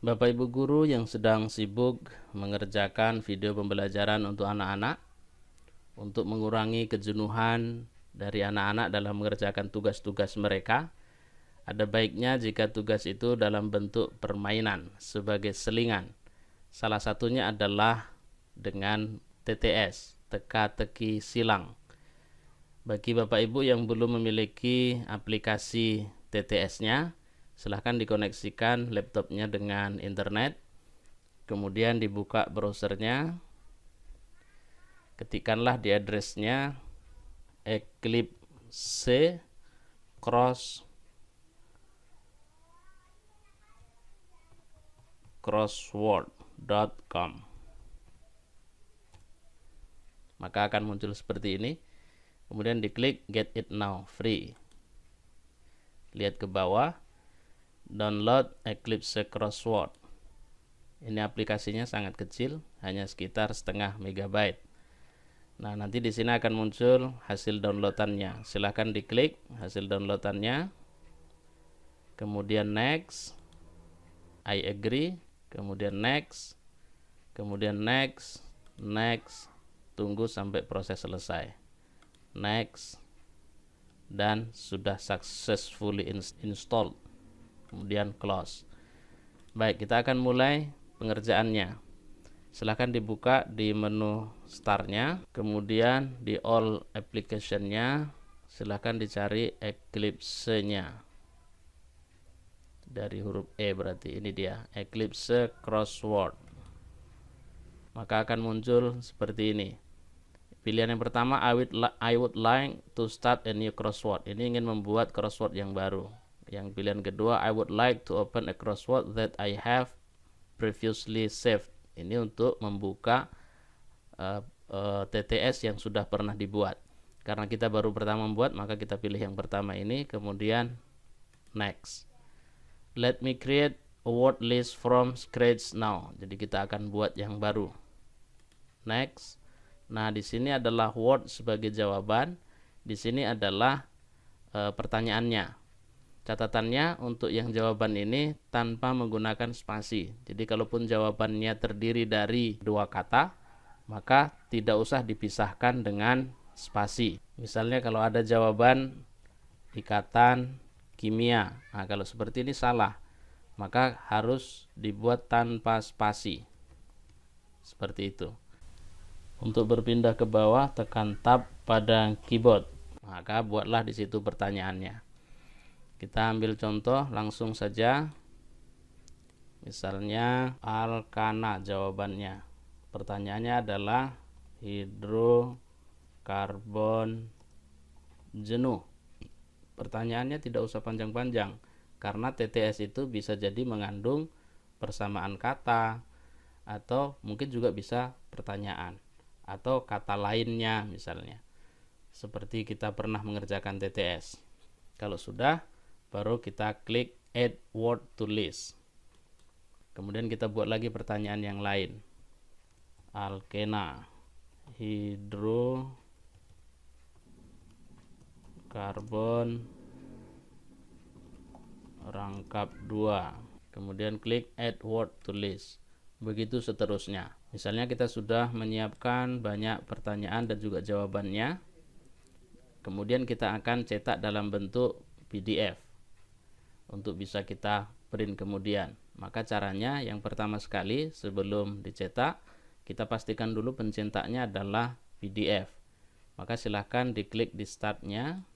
Bapak Ibu guru yang sedang sibuk mengerjakan video pembelajaran untuk anak-anak, untuk mengurangi kejenuhan dari anak-anak dalam mengerjakan tugas-tugas mereka, ada baiknya jika tugas itu dalam bentuk permainan sebagai selingan. Salah satunya adalah dengan TTS, teka-teki silang. Bagi Bapak Ibu yang belum memiliki aplikasi TTS-nya, silahkan dikoneksikan laptopnya dengan internet, kemudian dibuka browsernya, ketikkanlah di addressnya eclipse crossword.com. Maka akan muncul seperti ini. Kemudian diklik get it now free. Lihat ke bawah, download Eclipse Crossword. Ini aplikasinya sangat kecil, hanya sekitar setengah megabyte. Nah, nanti di sini akan muncul hasil downloadannya. Silahkan diklik hasil downloadannya. Kemudian next, I agree, kemudian next, next, tunggu sampai proses selesai. Next, dan sudah successfully installed. Kemudian close. Baik, kita akan mulai pengerjaannya. Silahkan dibuka di menu startnya, kemudian di all application-nya silahkan dicari Eclipse-nya. Dari huruf E berarti ini dia, Eclipse Crossword. Maka akan muncul seperti ini. Pilihan yang pertama, I would like to start a new crossword. Ini ingin membuat crossword yang baru. Yang pilihan kedua, I would like to open a crossword that I have previously saved. Ini untuk membuka TTS yang sudah pernah dibuat. Karena kita baru pertama membuat, maka kita pilih yang pertama ini, kemudian next. Let me create a word list from scratch now. Jadi kita akan buat yang baru. Next. Nah, di sini adalah word sebagai jawaban, di sini adalah pertanyaannya. Catatannya untuk yang jawaban ini tanpa menggunakan spasi. Jadi kalaupun jawabannya terdiri dari dua kata, maka tidak usah dipisahkan dengan spasi. Misalnya kalau ada jawaban ikatan kimia, nah kalau seperti ini salah, maka harus dibuat tanpa spasi. Seperti itu. Untuk berpindah ke bawah, tekan tab pada keyboard. Maka buatlah di situ pertanyaannya. Kita ambil contoh langsung saja. Misalnya alkana jawabannya. Pertanyaannya adalah hidrokarbon jenuh. Pertanyaannya tidak usah panjang-panjang, karena TTS itu bisa jadi mengandung persamaan kata, atau mungkin juga bisa pertanyaan atau kata lainnya misalnya. Seperti kita pernah mengerjakan TTS. Kalau sudah, baru kita klik add word to list. Kemudian kita buat lagi pertanyaan yang lain. Alkena, hidrokarbon rangkap 2. Kemudian klik add word to list. Begitu seterusnya. Misalnya kita sudah menyiapkan banyak pertanyaan dan juga jawabannya. Kemudian kita akan cetak dalam bentuk PDF untuk bisa kita print kemudian. Maka caranya yang pertama sekali sebelum dicetak, kita pastikan dulu pencetaknya adalah PDF. Maka silahkan diklik di startnya,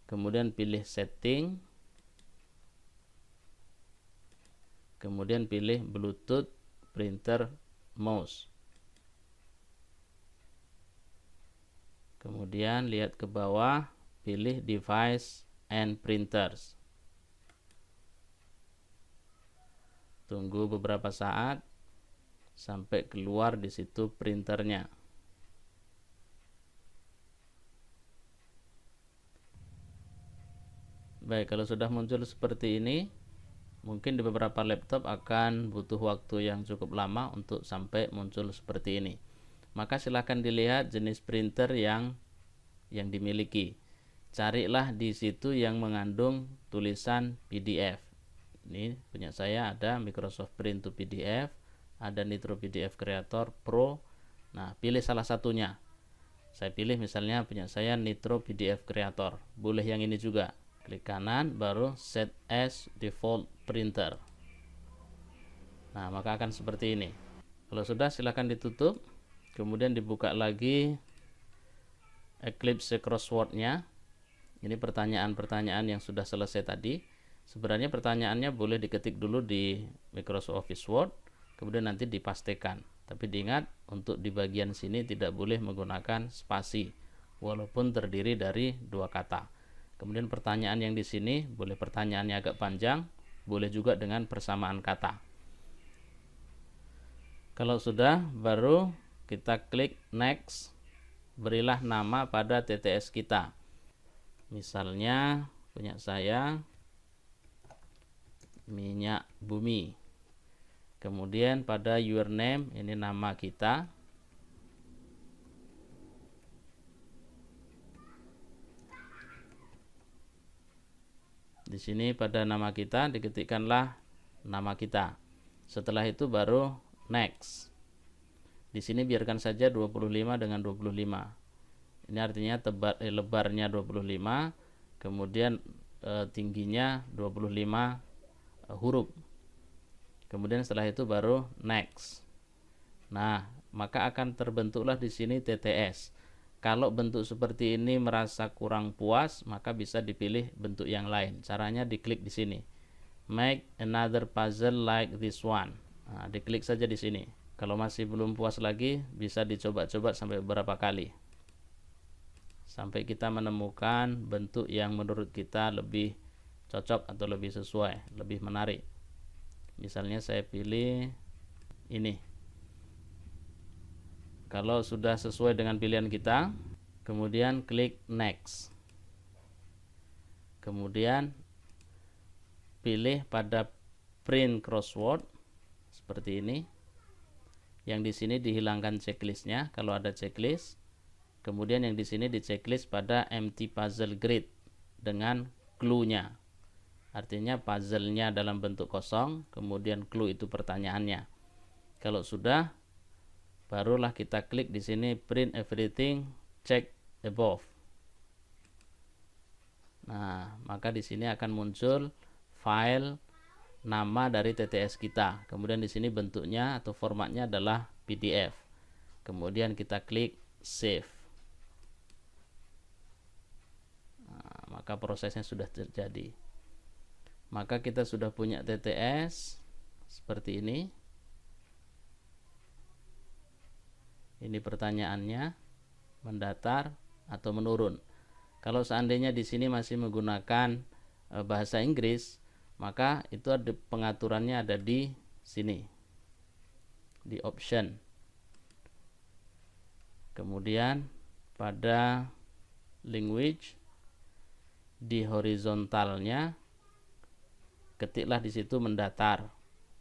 kemudian pilih setting, kemudian pilih Bluetooth printer mouse. Kemudian lihat ke bawah, pilih device and printers. Tunggu beberapa saat sampai keluar di situ printernya. Baik, kalau sudah muncul seperti ini, mungkin di beberapa laptop akan butuh waktu yang cukup lama untuk sampai muncul seperti ini. Maka silahkan dilihat jenis printer yang dimiliki. Carilah di situ yang mengandung tulisan PDF. Ini punya saya ada Microsoft Print to PDF, ada Nitro PDF Creator Pro. Nah, pilih salah satunya. Saya pilih misalnya punya saya Nitro PDF Creator. Boleh yang ini juga. Klik kanan, baru Set as Default Printer. Nah, maka akan seperti ini. Kalau sudah, silahkan ditutup. Kemudian dibuka lagi Eclipse Crossword-nya. Ini pertanyaan-pertanyaan yang sudah selesai tadi. Sebenarnya pertanyaannya boleh diketik dulu di Microsoft Office Word, kemudian nanti dipastikan. Tapi diingat, untuk di bagian sini tidak boleh menggunakan spasi, walaupun terdiri dari 2 kata. Kemudian pertanyaan yang di sini, boleh pertanyaannya agak panjang, boleh juga dengan persamaan kata. Kalau sudah, baru kita klik Next. Berilah nama pada TTS kita. Misalnya punya saya minyak bumi. Kemudian pada username ini nama kita. Di sini pada nama kita diketikkanlah nama kita. Setelah itu baru next. Di sini biarkan saja 25 dengan 25. Ini artinya lebarnya 25, kemudian tingginya 25 huruf. Kemudian setelah itu baru next. Nah, maka akan terbentuklah di sini TTS. Kalau bentuk seperti ini merasa kurang puas, maka bisa dipilih bentuk yang lain. Caranya diklik di sini. Make another puzzle like this one. Nah, diklik saja di sini. Kalau masih belum puas lagi, bisa dicoba-coba sampai beberapa kali. Sampai kita menemukan bentuk yang menurut kita lebih cocok atau lebih sesuai, lebih menarik. Misalnya saya pilih ini. Kalau sudah sesuai dengan pilihan kita, kemudian klik next. Kemudian pilih pada print crossword seperti ini. Yang di sini dihilangkan checklistnya kalau ada checklist. Kemudian yang di sini di checklist pada empty puzzle grid dengan clue-nya. Artinya puzzle-nya dalam bentuk kosong, kemudian clue itu pertanyaannya. Kalau sudah, barulah kita klik di sini print everything, check above. Nah, maka di sini akan muncul file nama dari TTS kita. Kemudian di sini bentuknya atau formatnya adalah PDF. Kemudian kita klik save. Nah, maka prosesnya sudah terjadi. Maka kita sudah punya TTS seperti ini. Ini pertanyaannya, mendatar atau menurun. Kalau seandainya di sini masih menggunakan bahasa Inggris, maka itu ada pengaturannya ada di sini, di option. Kemudian pada language di horizontalnya ketiklah di situ mendatar.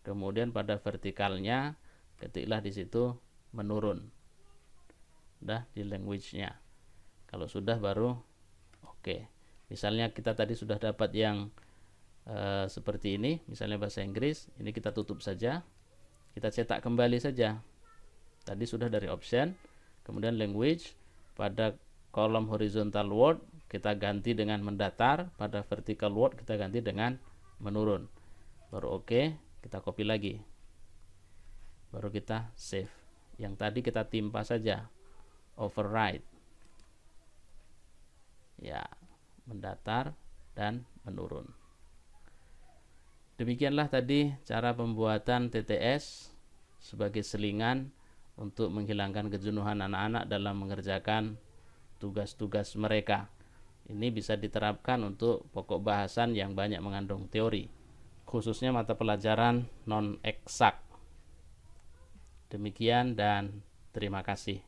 Kemudian pada vertikalnya ketiklah di situ menurun. Udah di language-nya. Kalau sudah baru oke. Misalnya kita tadi sudah dapat yang seperti ini, misalnya bahasa Inggris, ini kita tutup saja. Kita cetak kembali saja. Tadi sudah dari option, kemudian language, pada kolom horizontal word kita ganti dengan mendatar, pada vertical word kita ganti dengan menurun. Baru oke, kita copy lagi. Baru kita save. Yang tadi kita timpa saja, override. Ya, mendatar dan menurun. Demikianlah tadi cara pembuatan TTS sebagai selingan untuk menghilangkan kejenuhan anak-anak dalam mengerjakan tugas-tugas mereka. Ini bisa diterapkan untuk pokok bahasan yang banyak mengandung teori, khususnya mata pelajaran non-eksak. Demikian dan terima kasih.